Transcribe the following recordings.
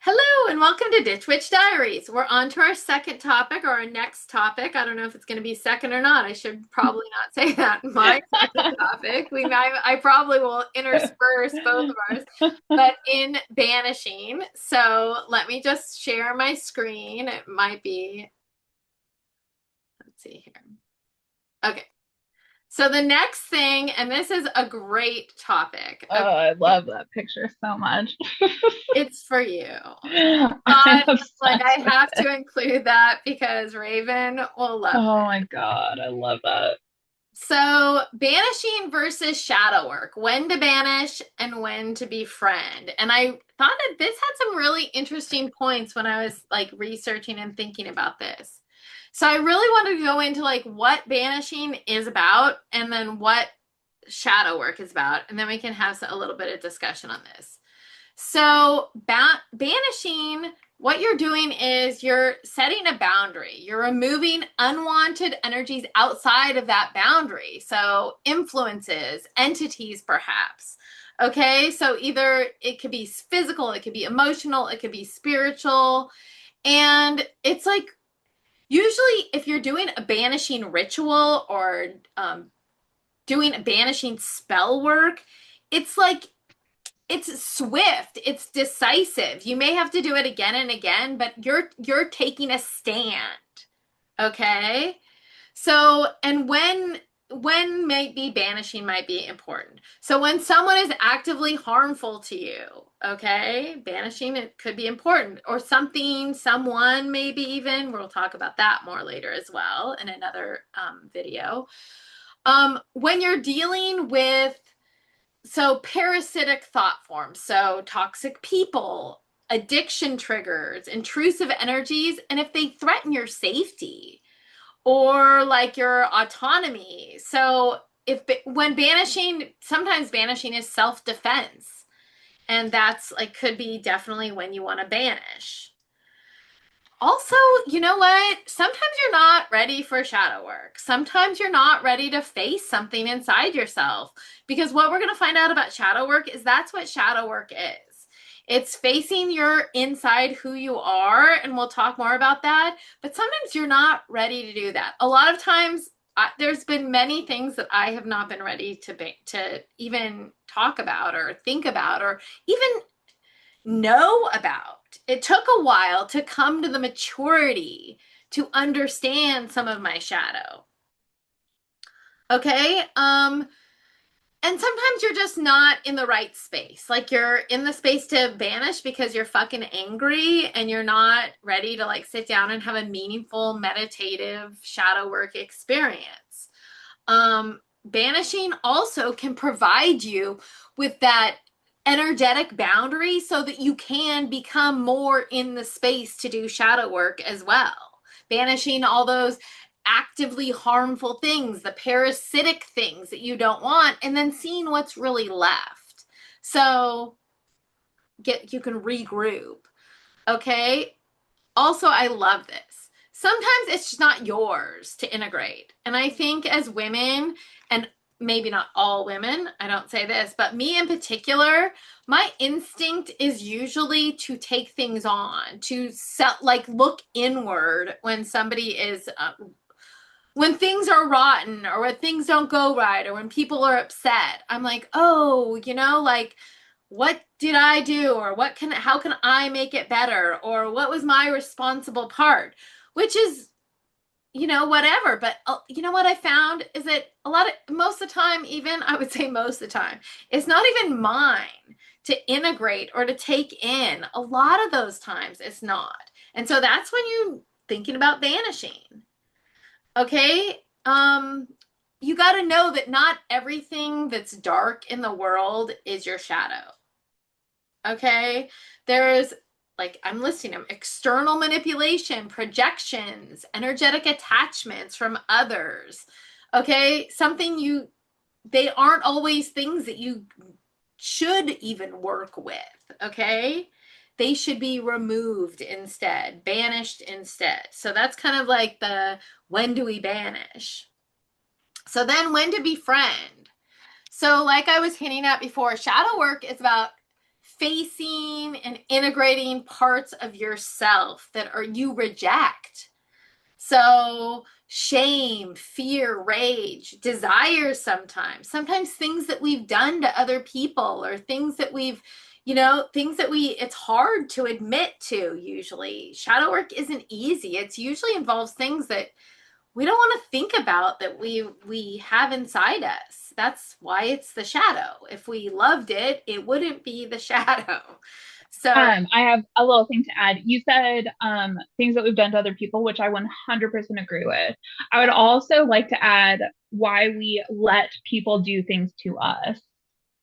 Hello and welcome to Ditch Witch Diaries. We're on to our second topic or our next topic. I don't know if it's going to be second or not. I should probably not say that. My second topic. I probably will intersperse both of ours, but in banishing. So let me just share my screen. It might be, let's see here. Okay. So the next thing, and this is a great topic. Oh, Okay. I love that picture so much. It's for you. I'm God, like I obsessed with have it. to include that because Raven will love Oh it. my God, I love that. So, banishing versus shadow work, when to banish and when to befriend. And I thought that this had some really interesting points when I was like researching and thinking about this. So, I really wanted to go into like what banishing is about and then what shadow work is about. And then we can have a little bit of discussion on this. So, banishing, what you're doing is you're setting a boundary. You're removing unwanted energies outside of that boundary. So, influences, entities, perhaps. Okay, so either it could be physical, it could be emotional, it could be spiritual. And it's like usually if you're doing a banishing ritual or doing a banishing spell work, it's like it's swift, it's decisive. You may have to do it again and again, but you're taking a stand. Okay? So, and when might be banishing might be important. So when someone is actively harmful to you, okay, banishing it could be important or something, someone maybe even. We'll talk about that more later as well in another video. When you're dealing with parasitic thought forms, so toxic people, addiction triggers, intrusive energies, and if they threaten your safety or like your autonomy. So if when banishing, sometimes banishing is self-defense, and that's like could be definitely when you want to banish. Also, you know what? Sometimes you're not ready for shadow work. Sometimes you're not ready to face something inside yourself. Because what we're going to find out about shadow work is that's what shadow work is. It's facing your inside who you are, and we'll talk more about that. But sometimes you're not ready to do that. A lot of times, there's been many things that I have not been ready to even talk about or think about or even know about. It took a while to come to the maturity to understand some of my shadow. Okay? And sometimes you're just not in the right space. Like you're in the space to banish because you're fucking angry and you're not ready to like sit down and have a meaningful meditative shadow work experience. Banishing also can provide you with that energetic boundary so that you can become more in the space to do shadow work as well. Banishing all those actively harmful things, the parasitic things that you don't want, and then seeing what's really left. So you can regroup. Okay. Also, I love this. Sometimes it's just not yours to integrate. And I think as women, and maybe not all women, I don't say this, but me in particular, my instinct is usually to take things on, to like look inward when somebody is when things are rotten or when things don't go right or when people are upset. I'm like, oh, like what did I do or how can I make it better or what was my responsible part, which is whatever. But you know what I found is that most of the time, even I would say most of the time, it's not even mine to integrate or to take in. A lot of those times it's not. And so that's when you're thinking about banishing. Okay. You got to know that not everything that's dark in the world is your shadow. Okay. There's like, I'm listing them: external manipulation, projections, energetic attachments from others. Okay. They aren't always things that you should even work with. Okay. They should be removed instead, banished instead. So that's kind of like the when do we banish? So then when to befriend? So, like I was hinting at before, shadow work is about facing and integrating parts of yourself that are you reject. So, shame, fear, rage, desires sometimes things that we've done to other people or things that we've, things that it's hard to admit to usually. Shadow work isn't easy. It's usually involves things that we don't want to think about that we have inside us. That's why it's the shadow. If we loved it, it wouldn't be the shadow. So, I have a little thing to add. You said things that we've done to other people, which I 100% agree with. I would yeah. also like to add why we let people do things to us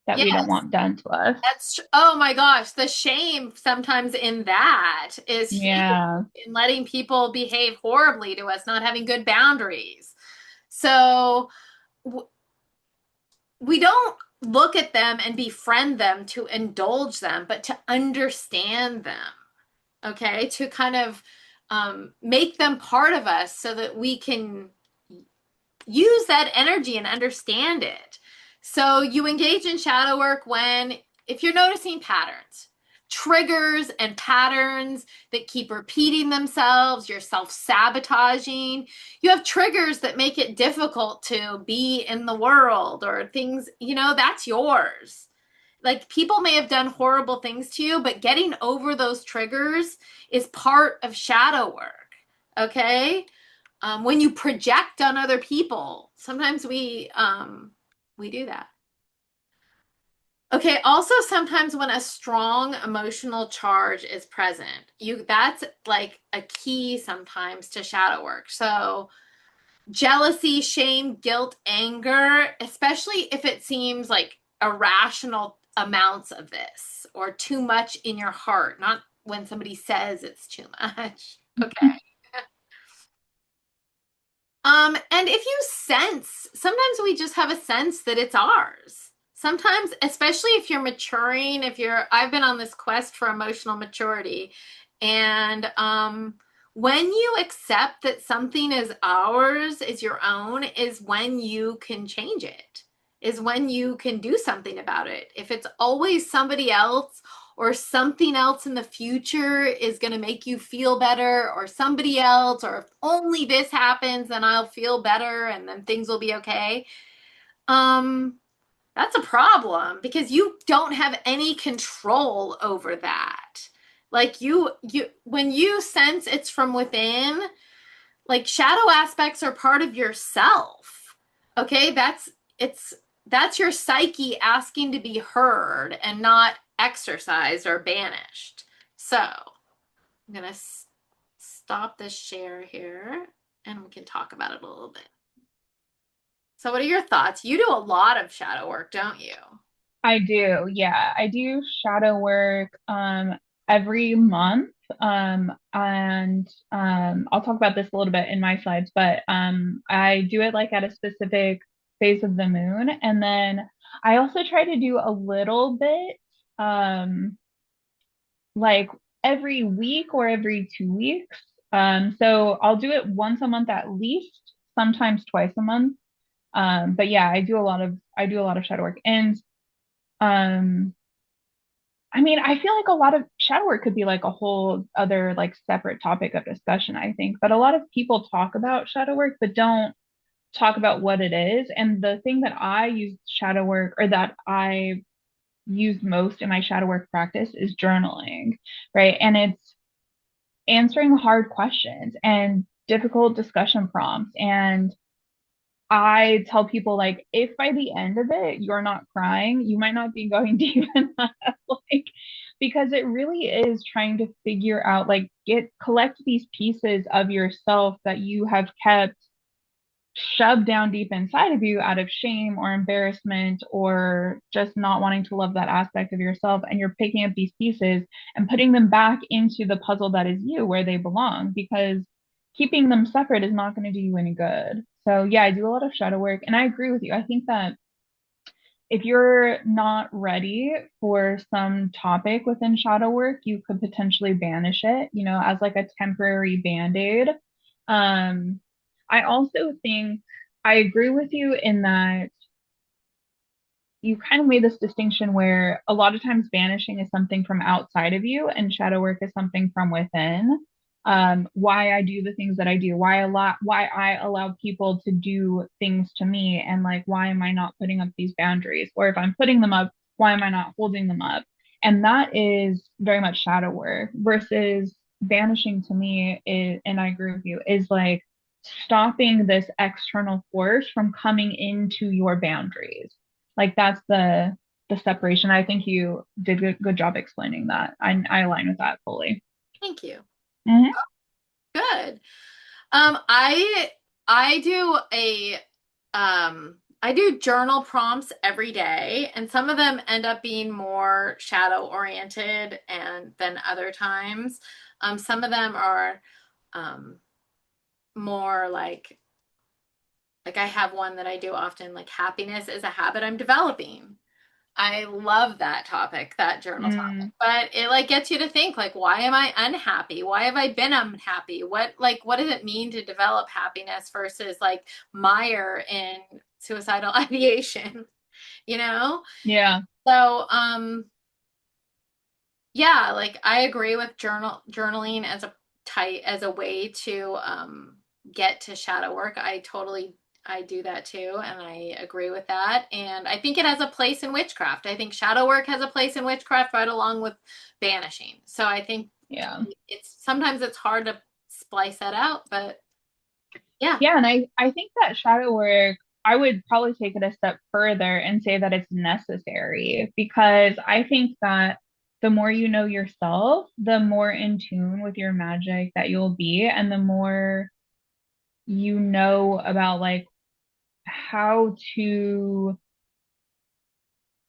that we don't Yes. want done to us. Oh my gosh, the shame sometimes in that is huge Yeah. in letting people behave horribly to us, not having good boundaries. So w we don't look at them and befriend them to indulge them, but to understand them, okay? To kind of make them part of us so that we can use that energy and understand it. So you engage in shadow work when, if you're noticing patterns, triggers and patterns that keep repeating themselves, you're self sabotaging, you have triggers that make it difficult to be in the world or things, that's yours. Like people may have done horrible things to you, but getting over those triggers is part of shadow work. Okay, when you project on other people, sometimes we do that. Okay, also sometimes when a strong emotional charge is present, that's like a key sometimes to shadow work. So jealousy, shame, guilt, anger, especially if it seems like irrational amounts of this or too much in your heart, not when somebody says it's too much. Okay. And if you sense, sometimes we just have a sense that it's ours. Sometimes, especially if you're maturing, I've been on this quest for emotional maturity. And when you accept that something is ours, is your own, is when you can change it, is when you can do something about it. If it's always somebody else or something else in the future is going to make you feel better or somebody else, or if only this happens then I'll feel better and then things will be okay, um that's a problem because you don't have any control over that. Like you when you sense it's from within, like shadow aspects are part of yourself. Okay, it's that's your psyche asking to be heard and not exercised or banished. So I'm gonna stop this share here and we can talk about it a little bit. So what are your thoughts? You do a lot of shadow work, don't you? I do. Yeah. I do shadow work every month. And I'll talk about this a little bit in my slides, but I do it like at a specific phase of the moon. And then I also try to do a little bit um like every week or every 2 weeks. So I'll do it once a month at least, sometimes twice a month. But yeah, I do a lot of shadow work. And um I mean, I feel like a lot of shadow work could be like a whole other like separate topic of discussion, I think. But a lot of people talk about shadow work, but don't talk about what it is. And the thing that I use shadow work or that I use most in my shadow work practice is journaling, right? And it's answering hard questions and difficult discussion prompts. And I tell people like if by the end of it you're not crying, you might not be going deep enough. Like because it really is trying to figure out like get collect these pieces of yourself that you have kept shoved down deep inside of you out of shame or embarrassment or just not wanting to love that aspect of yourself, and you're picking up these pieces and putting them back into the puzzle that is you where they belong, because keeping them separate is not going to do you any good. So yeah, I do a lot of shadow work, and I agree with you. I think that if you're not ready for some topic within shadow work, you could potentially banish it, as like a temporary band-aid. Um, I also think I agree with you in that you kind of made this distinction where a lot of times banishing is something from outside of you and shadow work is something from within. Why I do the things that I do, why I allow people to do things to me, and like why am I not putting up these boundaries? Or if I'm putting them up, why am I not holding them up? And that is very much shadow work versus banishing to me is, and I agree with you, is like stopping this external force from coming into your boundaries. Like that's the separation. I think you did a good job explaining that. I align with that fully. Thank you. Hmm. Good. I do a I do journal prompts every day, and some of them end up being more shadow oriented and than other times. Some of them are um more like I have one that I do often, like happiness is a habit I'm developing. I love that topic, that journal topic. Mm, But it like gets you to think like, why am I unhappy? Why have I been unhappy? What does it mean to develop happiness versus like mire in suicidal ideation, you know? yeah. So yeah, like I agree with journaling as a tight as a way to get to shadow work. I do that too, and I agree with that. And I think it has a place in witchcraft. I think shadow work has a place in witchcraft right along with banishing. So I think Yeah. it's sometimes it's hard to splice that out, but yeah, Yeah, and I think that shadow work, I would probably take it a step further and say that it's necessary because I think that the more you know yourself, the more in tune with your magic that you'll be, and the more you know about like how to,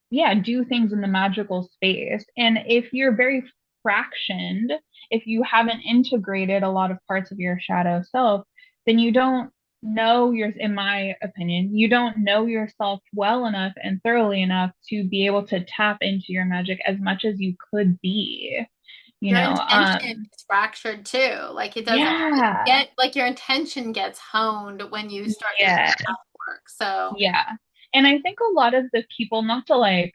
yeah, do things in the magical space. And if you're very fractioned, if you haven't integrated a lot of parts of your shadow self, then you don't know your, in my opinion, you don't know yourself well enough and thoroughly enough to be able to tap into your magic as much as you could be, you your know. intention is fractured too. Like it doesn't Yeah. get like your intention gets honed when you start doing Yeah. work. So Yeah. And I think a lot of the people, not to like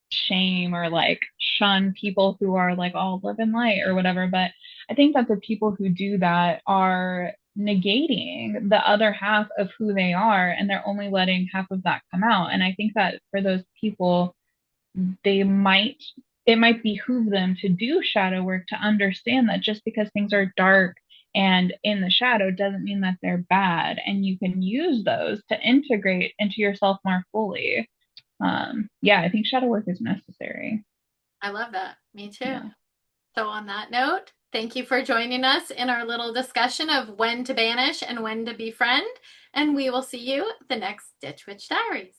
shame or like shun people who are like all live in light or whatever. But I think that the people who do that are negating the other half of who they are and they're only letting half of that come out. And I think that for those people, they might it might behoove them to do shadow work to understand that just because things are dark and in the shadow doesn't mean that they're bad and you can use those to integrate into yourself more fully. Yeah, I think shadow work is necessary. I love that. Me too. Yeah. So, on that note, thank you for joining us in our little discussion of when to banish and when to befriend. And we will see you at the next Ditch Witch Diaries.